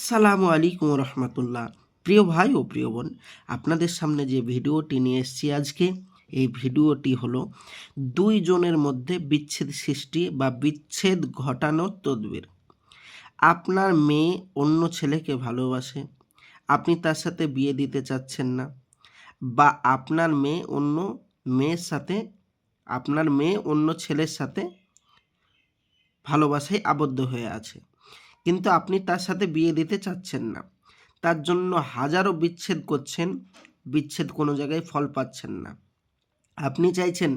আসসালামু আলাইকুম রহমতুল্লাহ। প্রিয় ভাই ও প্রিয় বোন, আপনাদের সামনে যে ভিডিওটি নিয়ে এসেছি আজকে, এই ভিডিওটি হলো দুইজনের মধ্যে বিচ্ছেদ সৃষ্টি বা বিচ্ছেদ ঘটানোর তদবির। আপনার মেয়ে অন্য ছেলেকে ভালোবাসে, আপনি তার সাথে বিয়ে দিতে চাচ্ছেন না, বা আপনার মেয়ে অন্য ছেলের সাথে ভালোবাসায় আবদ্ধ হয়ে আছে, কিন্তু আপনি তার সাথে বিয়ে দিতে চাচ্ছেন না। তার জন্য হাজারো বিচ্ছেদ করছেন, বিচ্ছেদ কোনো জায়গায় ফল পাচ্ছেন না। আপনি চাইছেন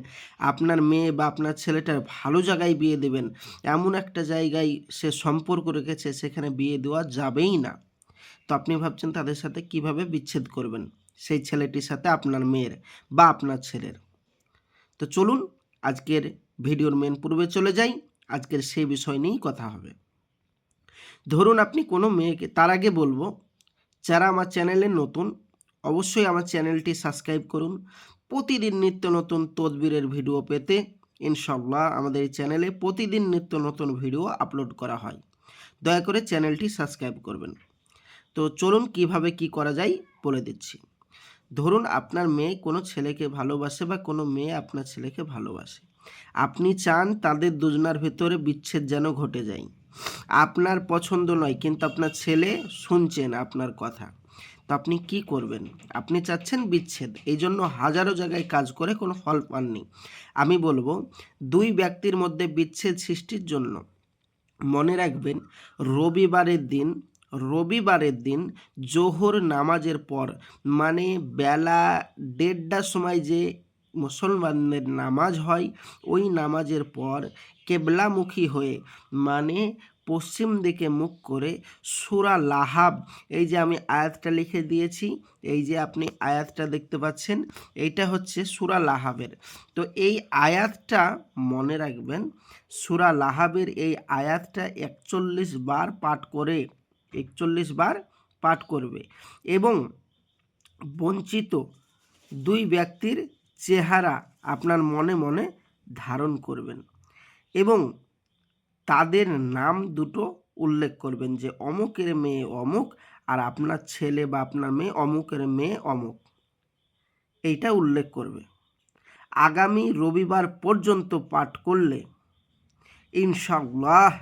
আপনার মেয়ে বা আপনার ছেলেটার ভালো জায়গায় বিয়ে দেবেন, এমন একটা জায়গায় সে সম্পর্ক রেখেছে সেখানে বিয়ে দেওয়া যাবেই না। তো আপনি ভাবছেন তাদের সাথে কিভাবে বিচ্ছেদ করবেন, সেই ছেলেটির সাথে আপনার মেয়ের বা আপনার ছেলের। তো চলুন আজকের ভিডিওর মেন পূর্বে চলে যাই, আজকের সেই বিষয় নিয়েই কথা হবে। ধরুন আপনি কোনো মেয়েকে, তার আগে বলবো যারা আমার চ্যানেলে নতুন, অবশ্যই আমার চ্যানেলটি সাবস্ক্রাইব করুন। প্রতিদিন নিত্য নতুন তদবিরের ভিডিও পেতে ইনশাল্লাহ আমাদের এই চ্যানেলে প্রতিদিন নিত্য নতুন ভিডিও আপলোড করা হয়। দয়া করে চ্যানেলটি সাবস্ক্রাইব করবেন। তো চলুন কিভাবে কি করা যায় বলে দিচ্ছি। ধরুন আপনার মেয়ে কোনো ছেলেকে ভালোবাসে বা কোনো মেয়ে আপনার ছেলেকে ভালোবাসে। আপনি চান তাদের দুজনার ভেতরে বিচ্ছেদ যেন ঘটে যায়। আপনার পছন্দ নয়, কিন্তু আপনার ছেলে শুনছেন আপনার কথা। তো আপনি কি করবেন? আপনি চাচ্ছেন বিচ্ছেদ, এই জন্য হাজারো জায়গায় কাজ করে কোনো ফল পাননি। আমি বলবো দুই ব্যক্তির মধ্যে বিচ্ছেদ সৃষ্টির জন্য মনে রাখবেন, রবিবারের দিন জোহর নামাজের পর, মানে বেলা 1:30টার সময় যে মুসলমানদের নামাজ হয়, ওই নামাজের পর কেবলামুখী হয়ে, মানে পশ্চিম দিকে মুখ করে সূরা লাহাব, এই যে আমি আয়াতটা লিখে দিয়েছি, এই যে আপনি আয়াতটা দেখতে পাচ্ছেন, এইটা হচ্ছে সূরা লাহাবের। তো এই আয়াতটা মনে রাখবেন, সূরা লাহাবের এই আয়াতটা 41 বার পাঠ করবে এবং বঞ্চিত দুই ব্যক্তির চেহারা আপনার মনে মনে ধারণ করবেন এবং তাদের নাম দুটো উল্লেখ করবেন, যে অমুকের মেয়ে অমুক আর আপনার ছেলে বা আপনার মেয়ে অমুকের মেয়ে অমুক, এইটা উল্লেখ করবে। আগামী রবিবার পর্যন্ত পাঠ করলে ইনশাআল্লাহ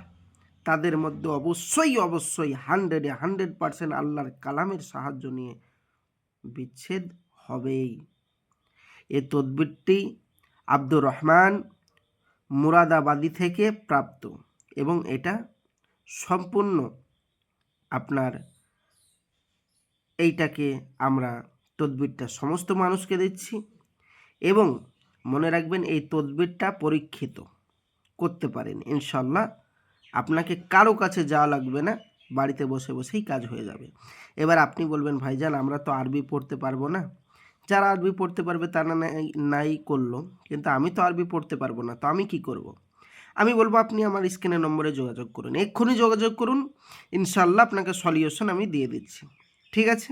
তাদের মধ্যে অবশ্যই 100% আল্লাহর কালামের সাহায্য নিয়ে বিচ্ছেদ হবেই। এ তদবিরটি আব্দুর রহমান মুরাদাবাদী থেকে প্রাপ্ত এবং এটা সম্পূর্ণ আপনার, এইটাকে আমরা তদবিরটা সমস্ত মানুষকে দিচ্ছি এবং মনে রাখবেন এই তদবিরটা পরীক্ষিত, করতে পারেন ইনশাল্লাহ। আপনাকে কারো কাছে যাওয়া লাগবে না, বাড়িতে বসে বসেই কাজ হয়ে যাবে। এবার আপনি বলবেন, ভাইজান আমরা তো আরবি পড়তে পারবো না। যারা আরবি পড়তে পারবে তারা নাই করলো, কিন্তু আমি তো আরবি পড়তে পারবো না, তো আমি কি করব? আমি বলবো আপনি আমার স্ক্রিনের নম্বরে যোগাযোগ করুন, এক্ষুনি যোগাযোগ করুন, ইনশাল্লাহ আপনাকে সলিউশন আমি দিয়ে দিচ্ছি। ঠিক আছে?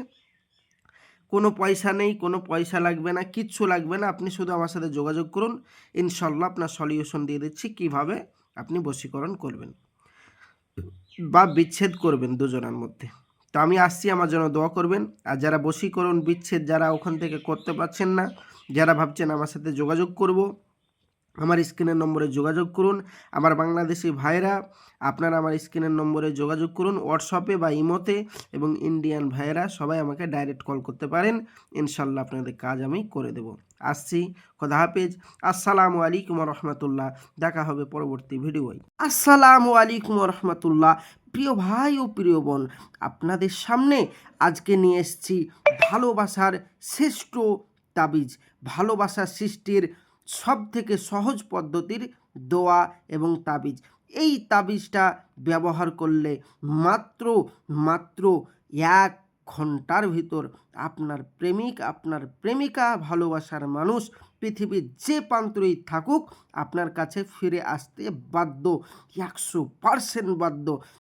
কোনো পয়সা নেই, কোনো পয়সা লাগবে না, কিচ্ছু লাগবে না, আপনি শুধু আমার সাথে যোগাযোগ করুন, ইনশাল্লাহ আপনার সলিউশন দিয়ে দিচ্ছি কিভাবে আপনি বশীকরণ করবেন বা বিচ্ছেদ করবেন দুজনের মধ্যে। তো আমি আসছি, আমার জন্য দোয়া করবেন। আর যারা বশীকরণ বিচ্ছেদ যারা ওখান থেকে করতে পারছেন না, যারা ভাবছেন আমার সাথে যোগাযোগ করব, আমার স্ক্রিনের নম্বরে যোগাযোগ করুন। আমার বাংলাদেশি ভাইরা আপনারা আমার স্ক্রিনের নম্বরে যোগাযোগ করুন, হোয়াটসঅ্যাপে বা ইমোতে, এবং ইন্ডিয়ান ভাইরা সবাই আমাকে ডাইরেক্ট কল করতে পারেন, ইনশাল্লাহ আপনাদের কাজ আমি করে দেব। আসছি, খোদা হাফেজ। আসসালামু আলাইকুম রহমতুল্লাহ। দেখা হবে পরবর্তী ভিডিওয়। আসসালামু আলাইকুম রহমতুল্লাহ। প্রিয় ভাই ও প্রিয় বোন, আপনাদের সামনে আজকে নিয়ে এসেছি ভালোবাসার শ্রেষ্ঠ তাবিজ, ভালোবাসা সৃষ্টির সবথেকে সহজ পদ্ধতির দোয়া এবং তাবিজ। এই তাবিজটা ব্যবহার করলে মাত্র 1 ঘন্টার ভিতর আপনার প্রেমিক, আপনার প্রেমিকা, ভালোবাসার মানুষ পৃথিবীর যে প্রান্তরেই থাকুক আপনার কাছে ফিরে আসতে বাধ্য, 100% বাধ্য।